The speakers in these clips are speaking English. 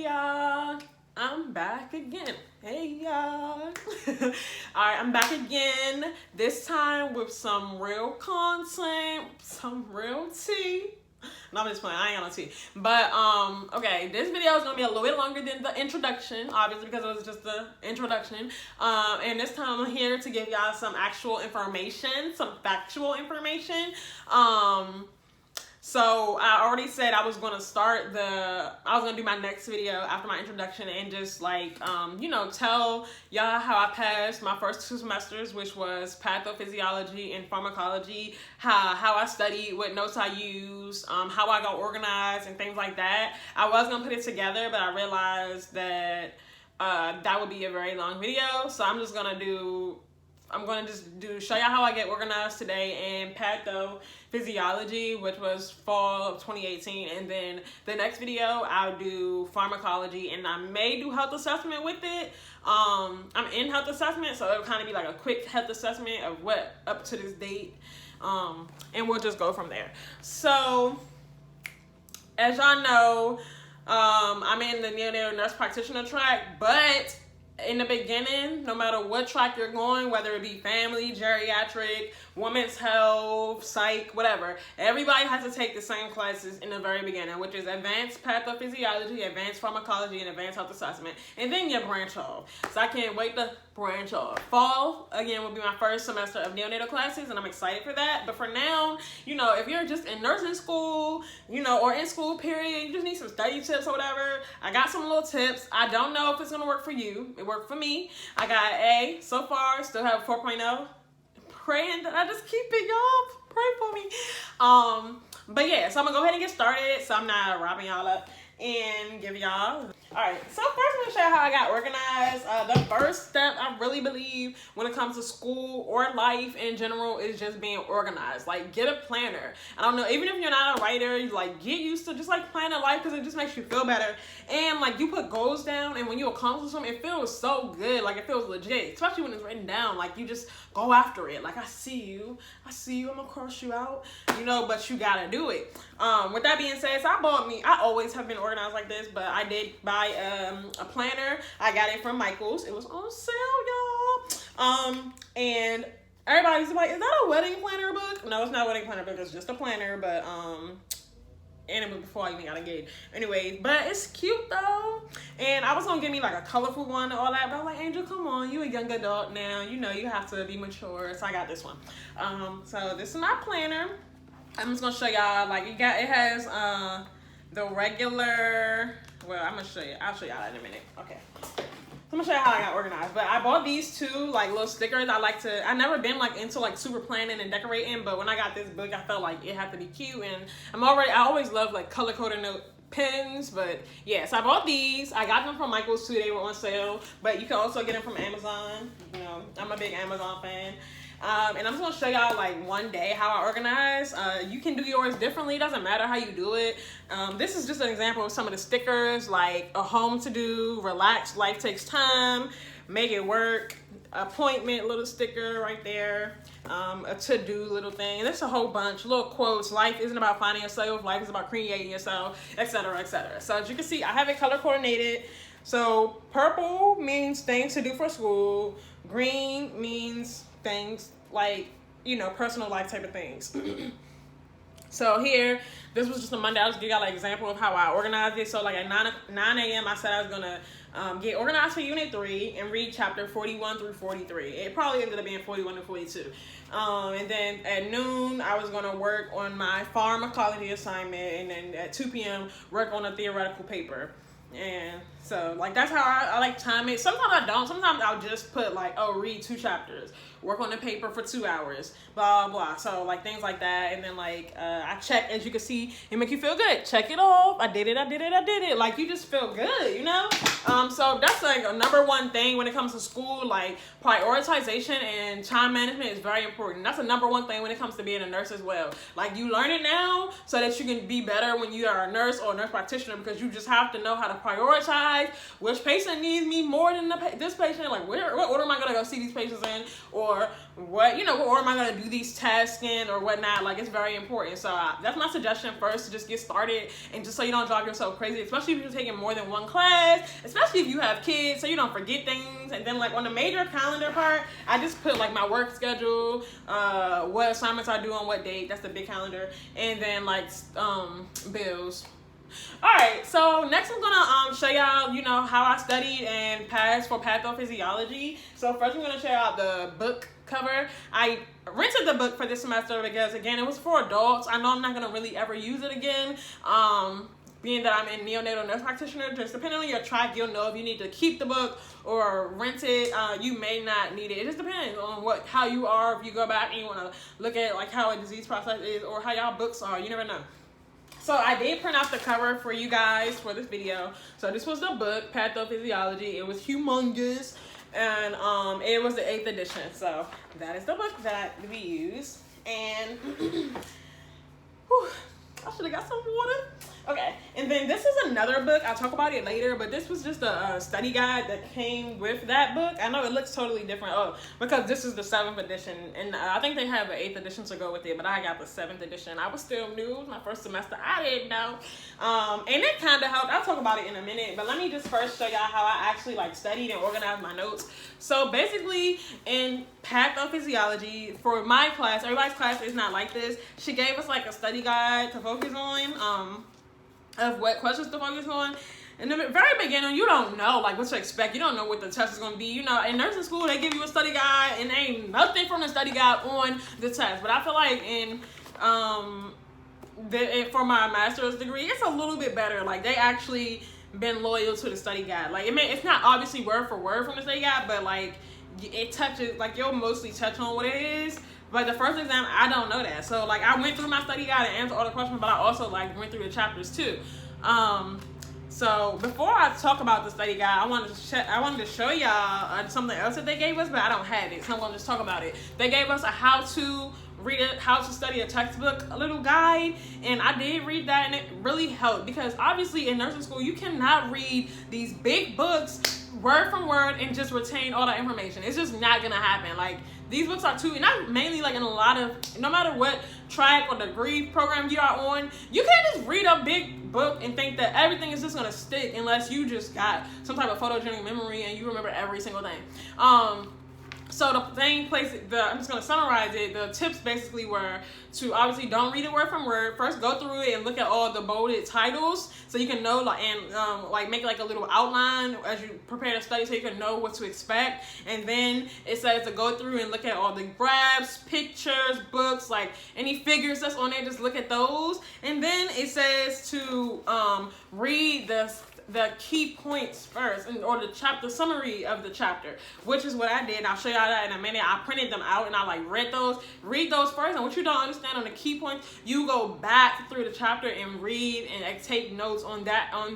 y'all, I'm back again. Hey y'all. Alright, I'm back again. This time with some real content, some real tea. No, I'm just playing. I ain't got no tea. But okay, this video is gonna be a little bit longer than the introduction, obviously, because it was just the introduction. And this time I'm here to give y'all some actual information, some factual information. So I already said I was gonna do my next video after my introduction and just like, tell y'all how I passed my first 2 semesters, which was pathophysiology and pharmacology, how I studied, what notes I used, how I got organized and things like that. I was gonna put it together, but I realized that that would be a very long video. So I'm gonna show y'all how I get organized today in pathophysiology, which was fall of 2018, and then the next video I'll do pharmacology, and I may do health assessment with it. I'm in health assessment, so it'll kind of be like a quick health assessment of what up to this date, and we'll just go from there. So as y'all know, I'm in the Neonatal Nurse Practitioner track, but in the beginning, no matter what track you're going, whether it be family, geriatric, women's health, psych, whatever, everybody has to take the same classes in the very beginning, which is advanced pathophysiology, advanced pharmacology, and advanced health assessment. And then you branch off. So I can't wait to branch off. Fall, again, will be my first semester of neonatal classes, and I'm excited for that. But for now, if you're just in nursing school, or in school, period, you just need some study tips or whatever, I got some little tips. I don't know if it's going to work for you. It worked for me. I got an A so far, still have 4.0. Praying that I just keep it, y'all. Pray for me. But yeah, so I'm gonna go ahead and get started so I'm not wrapping y'all up and give y'all. Alright, so first I'm gonna show you how I got organized. The first step, I really believe, when it comes to school or life in general, is just being organized. Like, get a planner. I don't know, even if you're not a writer, get used to just planning life, because it just makes you feel better. And you put goals down, and when you accomplish them, it feels so good. It feels legit, especially when it's written down. You just go after it. I see you, I'm gonna cross you out, but you gotta do it. With that being said, so I always have been organized like this, but I did buy a planner. I got it from Michael's. It was on sale, y'all. And everybody's like, is that a wedding planner book? No, it's not a wedding planner book. It's just a planner, but and it was before I even got engaged. Anyway, but it's cute though. And I was gonna get me a colorful one and all that, but I was like, Angel, come on, you a young adult now. You have to be mature. So I got this one. So this is my planner. I'm just gonna show y'all. It has the regular. Well, I'm gonna show you. I'll show y'all that in a minute. Okay. So I'm gonna show you how I got organized. But I bought these 2 little stickers. I've never been into super planning and decorating, but when I got this book, I felt like it had to be cute. And I always love color coded note pens. But yeah, so I bought these. I got them from Michael's too. They were on sale, but you can also get them from Amazon. I'm a big Amazon fan. And I'm just gonna show y'all one day how I organize. You can do yours differently. It doesn't matter how you do it. This is just an example of some of the stickers, like a home to do, relax, life takes time, make it work, appointment little sticker right there, a to-do little thing. And there's a whole bunch, little quotes. Life isn't about finding yourself, life is about creating yourself, etc., etc. So as you can see, I have it color coordinated. So purple means things to do for school. Green means things personal life type of things. So here, this was just a Monday. I'll just give y'all an example of how I organized it. So at 9 a.m. I said I was gonna get organized for Unit 3 and read chapter 41 through 43. It probably ended up being 41 and 42. And then at noon, I was gonna work on my pharmacology assignment, and then at 2 p.m. work on a theoretical paper. And so that's how I like time it. Sometimes I don't. Sometimes I'll just put read 2 chapters, work on the paper for 2 hours, blah blah. So things like that. And then I check, as you can see, it make you feel good. Check it off. I did it. You just feel good, So that's a #1 thing when it comes to school. Prioritization and time management is very important. That's a #1 thing when it comes to being a nurse as well. You learn it now so that you can be better when you are a nurse or a nurse practitioner, because you just have to know how to to prioritize which patient needs me more than this patient. Like, what order am I going to go see these patients in? Or what order am I going to do these tests in or whatnot? Like, it's very important. So that's my suggestion first, to just get started, and just so you don't drive yourself crazy, especially if you're taking more than one class, especially if you have kids, so you don't forget things. And then, like, on the major calendar part, I just put, like, my work schedule, what assignments I do on what date. That's the big calendar. And then, like, bills. Alright, so next I'm gonna show y'all, how I studied and passed for pathophysiology. So first I'm gonna show y'all the book cover. I rented the book for this semester because, again, it was for adults. I know I'm not gonna really ever use it again. Being that I'm in Neonatal Nurse Practitioner, just depending on your track, you'll know if you need to keep the book or rent it. You may not need it. It just depends on how you are. If you go back and you want to look at, like, how a disease process is or how y'all books are, you never know. So I did print out the cover for you guys for this video. So this was the book, Pathophysiology. It was humongous, and it was the 8th edition. So that is the book that we use. And whew, I should have got some water. Okay, and then this is another book. I'll talk about it later, but this was just a study guide that came with that book. I know it looks totally different, because this is the 7th edition, and I think they have an 8th edition to go with it, but I got the 7th edition. I was still new. It was my first semester. I didn't know, and it kind of helped. I'll talk about it in a minute, but let me just first show y'all how I actually, like, studied and organized my notes. So basically, in pathophysiology, for my class, everybody's class is not like this. She gave us, like, a study guide to focus on, of what questions to focus on. In the very beginning, you don't know, like, what to expect. You don't know what the test is going to be. In nursing school, they give you a study guide, and there ain't nothing from the study guide on the test. But I feel like for my master's degree, it's a little bit better. Like, they actually been loyal to the study guide. Like, it's not obviously word for word from the study guide, but, like, it touches, like, you'll mostly touch on what it is. But the first exam, I don't know that. So, like, I went through my study guide and answered all the questions, but I also, like, went through the chapters too. So before I talk about the study guide, I wanted to show y'all something else that they gave us, but I don't have it, so I'm gonna just talk about it. They gave us a how to study a textbook, a little guide, and I did read that, and it really helped, because obviously in nursing school you cannot read these big books word from word and just retain all that information. It's just not gonna happen. Like, these books are too, and not mainly, like, in a lot of, no matter what track or degree program you are on, you can't just read a big book and think that everything is just gonna stick unless you just got some type of photogenic memory and you remember every single thing. So I'm just going to summarize it. The tips basically were to obviously don't read it word from word. First, go through it and look at all the bolded titles so you can know, like, and make, like, a little outline as you prepare to study so you can know what to expect. And then it says to go through and look at all the graphs, pictures, books, like any figures that's on there, just look at those. And then it says to read the key points first, or the chapter summary of the chapter, which is what I did. I'll show y'all that in a minute. I printed them out and I, like, read those first, and what you don't understand on the key points, you go back through the chapter and read and take notes on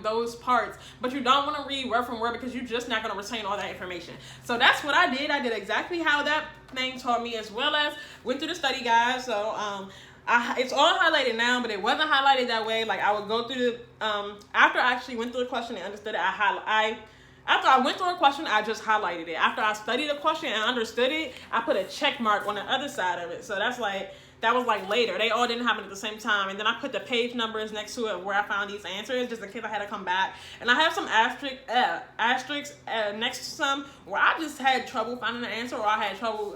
those parts. But you don't want to read word from word because you're just not going to retain all that information. So that's what I did. I did exactly how that thing taught me, as well as went through the study guide. So it's all highlighted now, but it wasn't highlighted that way. Like, I would go through the after I actually went through the question and understood it, after I went through a question, I just highlighted it. After I studied the question and understood it, I put a check mark on the other side of it. So that was like later. They all didn't happen at the same time. And then I put the page numbers next to it where I found these answers, just in case I had to come back. And I have some asterisks next to some where I just had trouble finding the answer, or I had trouble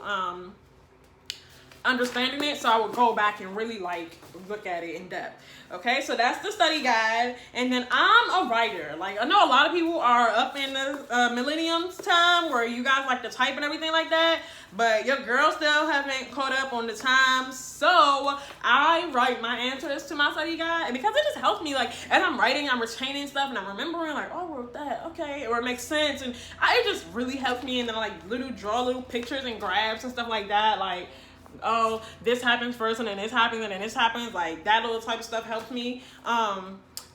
understanding it, so I would go back and really, like, look at it in depth. Okay, so that's the study guide. And then I'm a writer. Like, I know a lot of people are up in the millennium's time where you guys like to type and everything like that, but your girl still haven't caught up on the times. So I write my answers to my study guide, and because it just helps me, like, as I'm writing, I'm retaining stuff and I'm remembering, like, oh, I wrote that, okay, or it makes sense, and it just really helps me. And then I, like, draw little pictures and graphs and stuff like that, like, oh, this happens first and then this happens and then this happens, like, that little type of stuff helps me.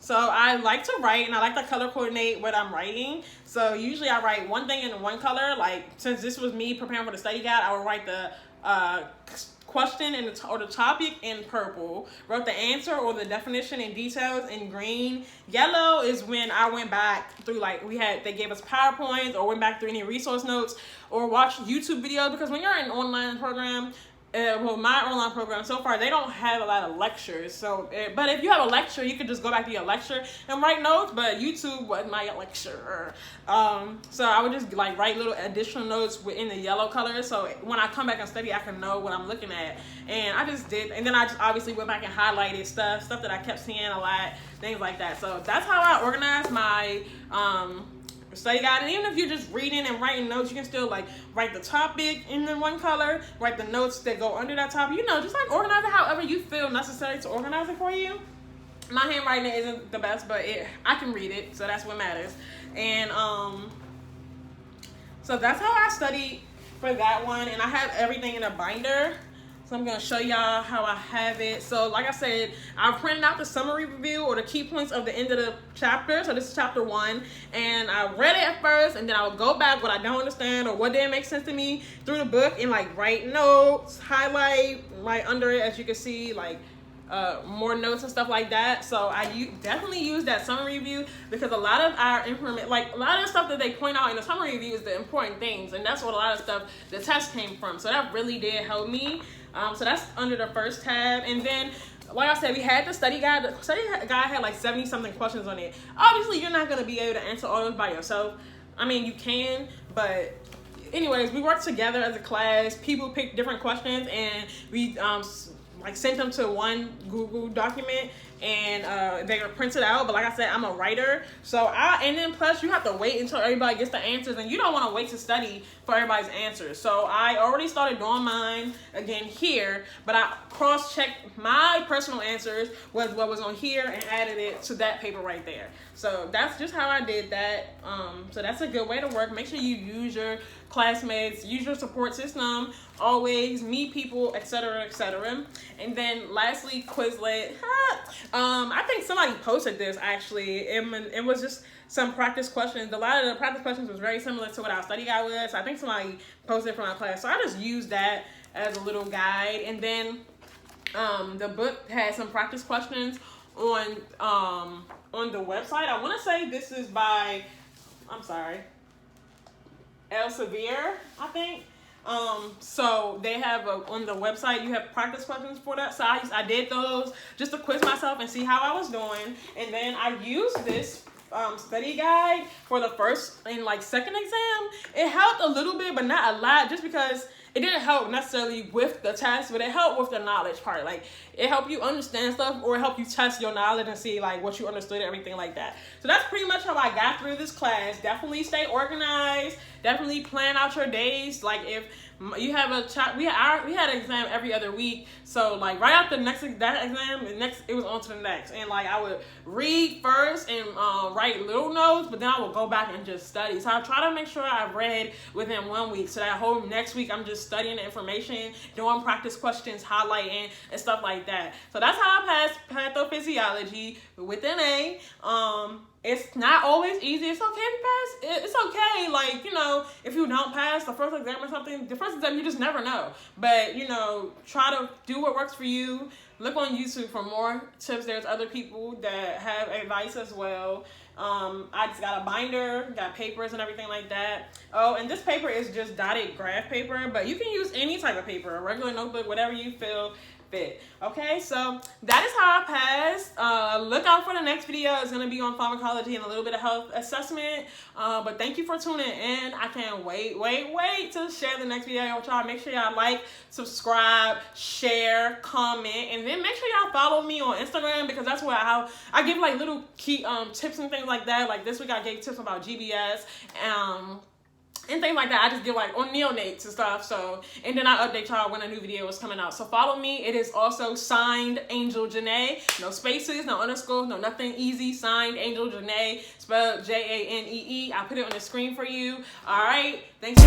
So I like to write, and I like to color coordinate what I'm writing. So usually I write one thing in one color. Like, since this was me preparing for the study guide, I would write the question or the topic in purple, wrote the answer or the definition and details in green. Yellow is when I went back through, like, they gave us PowerPoints or went back through any resource notes or watched YouTube videos, because when you're in an online program, my online program so far, they don't have a lot of lectures. So, but if you have a lecture, you could just go back to your lecture and write notes. But YouTube wasn't my lecture, so I would just like write little additional notes within the yellow color. So when I come back and study, I can know what I'm looking at. And I just did, and then I just obviously went back and highlighted stuff that I kept seeing a lot, things like that. So that's how I organize my study guide. And even if you're just reading and writing notes, you can still like write the topic in the one color, write the notes that go under that topic, just like organize it however you feel necessary to organize it for you. My handwriting isn't the best, but I can read it, so that's what matters. And so that's how I studied for that one, and I have everything in a binder. So I'm going to show y'all how I have it. So like I said, I printed out the summary review or the key points of the end of the chapter. So this is chapter 1. And I read it at first, and then I would go back what I don't understand or what didn't make sense to me through the book and like write notes, highlight right under it, as you can see, like more notes and stuff like that. So I definitely use that summary review, because a lot of our information, like a lot of the stuff that they point out in the summary review is the important things, and that's what a lot of stuff the test came from. So that really did help me. So that's under the first tab. And then, like I said, we had the study guide. The study guide had like 70 something questions on it. Obviously, you're not going to be able to answer all those by yourself. I mean, you can, but anyways, we worked together as a class. People picked different questions, and we like sent them to one Google document, and they were printed out. But like I said, I'm a writer, so and then plus you have to wait until everybody gets the answers, and you don't want to wait to study for everybody's answers. So I already started doing mine again here, but I cross-checked my personal answers with what was on here and added it to that paper right there. So that's just how I did that. So that's a good way to work. Make sure you use your classmates, use your support system, always meet people, etc., etc. And then lastly, Quizlet. I think somebody posted this actually. It was just some practice questions. A lot of the practice questions was very similar to what our study guide was. So I think somebody posted it from our class. So I just used that as a little guide. And then the book had some practice questions on the website. I want to say this is by, Elsevier, I think. So they have on the website, you have practice questions for that. So I did those just to quiz myself and see how I was doing. And then I used this study guide for the first and like second exam. It helped a little bit, but not a lot, just because it didn't help necessarily with the test, but it helped with the knowledge part. Like, it helped you understand stuff, or it helped you test your knowledge and see like what you understood and everything like that. So that's pretty much how I got through this class. Definitely stay organized. Definitely plan out your days. Like, if you have we had an exam every other week, so like right after that exam, it was on to the next. And like I would read first and write little notes, but then I would go back and just study. So I try to make sure I've read within 1 week, so that whole next week I'm just studying the information, doing practice questions, highlighting and stuff like that. So that's how I passed pathophysiology with an A. It's not always easy. It's okay if you pass. It's okay. Like, if you don't pass the first exam or something, the first exam, you just never know. But, try to do what works for you. Look on YouTube for more tips. There's other people that have advice as well. I just got a binder, got papers and everything like that. Oh, and this paper is just dotted graph paper, but you can use any type of paper, a regular notebook, whatever you feel fit. Okay, so that is how I passed. Look out for the next video. It's going to be on pharmacology and a little bit of health assessment. But thank you for tuning in. I can't wait to share the next video with y'all. Make sure y'all like, subscribe, share, comment, and then make sure y'all follow me on Instagram, because that's where I give like little key tips and things like that. Like this week I gave tips about GBS and things like that. I just give like on neonates and stuff. So, and then I update y'all when a new video is coming out. So follow me. It is also signed Angel Janae. No spaces, no underscores, no nothing. Easy. Signed Angel Janae. Spelled Janee. I put it on the screen for you. All right. Thanks.